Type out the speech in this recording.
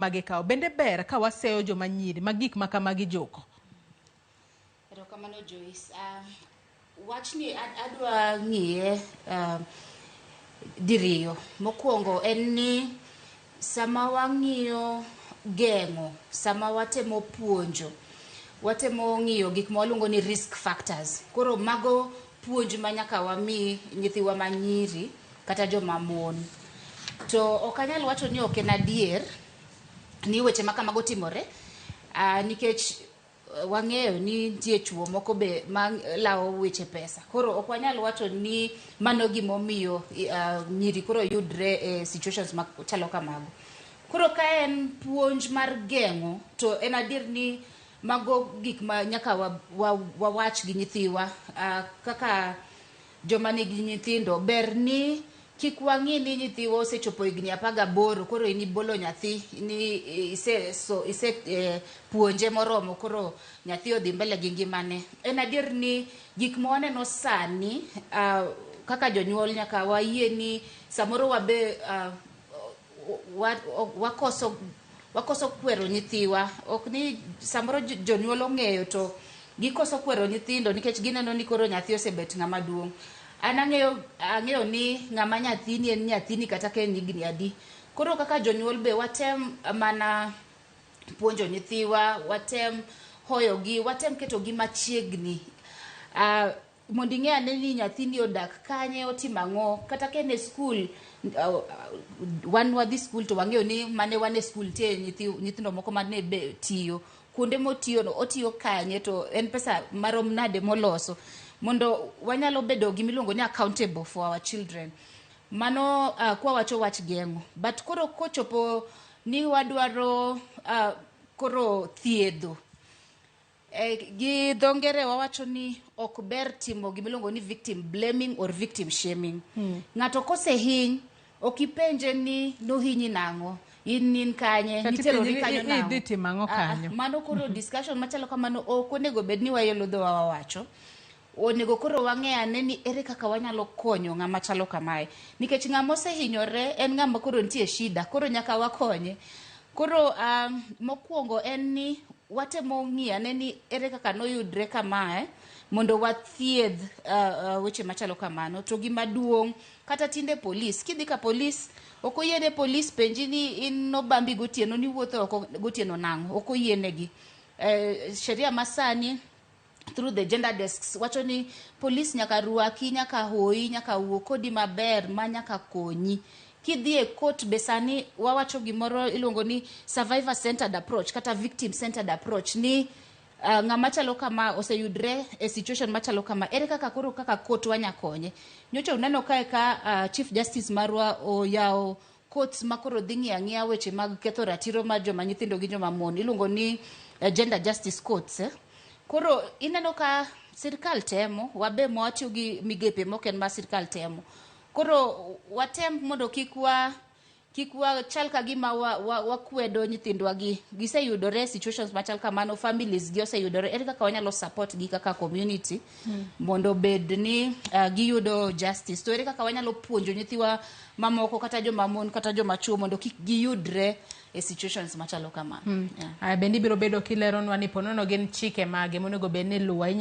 magikaw bende ber ka waseyo joma nyiri magik makamagi joko. Erokamano Joyce. Wachni adwa ng'iye diriyo. Mokwongo en ni sama wang'iyo geng'o, sama watemo puonjo, watemo ng'iyo gik mawaluongo ni risk factors. Koro mago puonj ma nyaka wamii nyithiwa manyiri kata joma mon. To ok anyal wacho ni ok en adier ni weche ma kamago timore, nikech wang'eyo ni nitie chuo moko be malawo weche pesa. Koro ok wanyal wacho ni mano gimomiyo nyiri koro yudre e situations machalo kamago. Koro ka en puonj mar geng'o, to en adier ni mago gik ma nyaka wawach gi nyithiwa, kaka joma nigi nyithindo. Ber ni kik wang'i ni nyithiwa osechopo higni 18 koro in ibolo nyathi ni puonje moromo koro nyathi odhi mbele gi ngimane. En adier ni gik ma waneno sani, kaka jonyuol nyaka wayie ni samoro wabe wakoso kwero nyithiwa. Ok ni samoro jonyuol ong'eyo to gikoso kwero nyithindo nikech gineno ni koro nyathi osebet ng'ama duong'. An ang'eyo ni ng'ama nyathini en nyathini kata ka en higni adi. Koro kaka jonyuol be watem mana puonjo nyithiwa, watem hoyogi, watem ketogi machiegni, mondo ing'e ane ni nyathini odak kanye, otimo ang'o. Kata ka en e skul, wan wadhi skul to wang'eyo ni mane wan e skul tie nyithindo moko mane be tiyo. Kuonde motiyo no, otiyo kanye, to en pesa marom nade moloso, mondo wanyalo bedo gimiluongo ni accountable for our children. Mano kwa wacho wach geng'o. But koro kochopo ni wadwaro koro thiedho, gi dho ngere wawacho ni ok ber timo gimiluongo ni victim blaming or victim shaming. Ng'ato kosehiny, ok ipenje ni nohinyi nang'o, in kanye, niterori kanyo nang'o. Mano koro discussion machalo kamano ok onego bed ni wayelo dhowa wawacho. Onego koro wang'e ane ni ere kaka wanyalo konyo ng'ama chalo kamae. Nikech ng'ama osehinyore en ng'ama koro nitie shida, koro nyaka wakonye. Koro mokwongo en ni watemo ng'iyo ane ni ere kaka noyudre kamae, mondo wathiedh weche machalo kamano. To gima duong', kata tinde polis, kidhi ka polis, ok oyiene polis penji ni in nobambi gotieno, ni wuotho gotieno nang'o, ok oyienegi. Sheria masani through the gender desks wacho ni polis nyaka rwaki, nyaka hoyi, nyaka wuo kodi maber, ma nyaka konyi. Kidhi e court be sani wawacho gimoro iluongo ni survivor centered approach kata victim centered approach, ni ng'ama chalo kama oseyudre e situation machalo kama, ere kaka koro kaka court wanyakonye. Nyocha uneno ka Chief Justice marwa oyawo courts makoro dhi ng'iyo ang'iya weche mag ketho ratiro mar joma nyithindo gi joma mon, iluongo ni gender justice courts. Koro ineno ka sirkal temo, wabe mwatiyo gi migepe moken ma sirkal temo. Koro watem mondo kik chal ka gima wakwedo nyithindwa gi. Giseyudore situations machal kamano, families gi oseyudore, ere kaka wanyalo support gi kaka community mondo bed ni giyudo justice. To ere kaka wanyalo puonjo nyithiwa mamoko kata joma mon kata joma chuo mondo kik giyudre e situations machalo kamano. Bendi biro bedo kileronwa ni ponono gin chike mage monego bed ni luwa.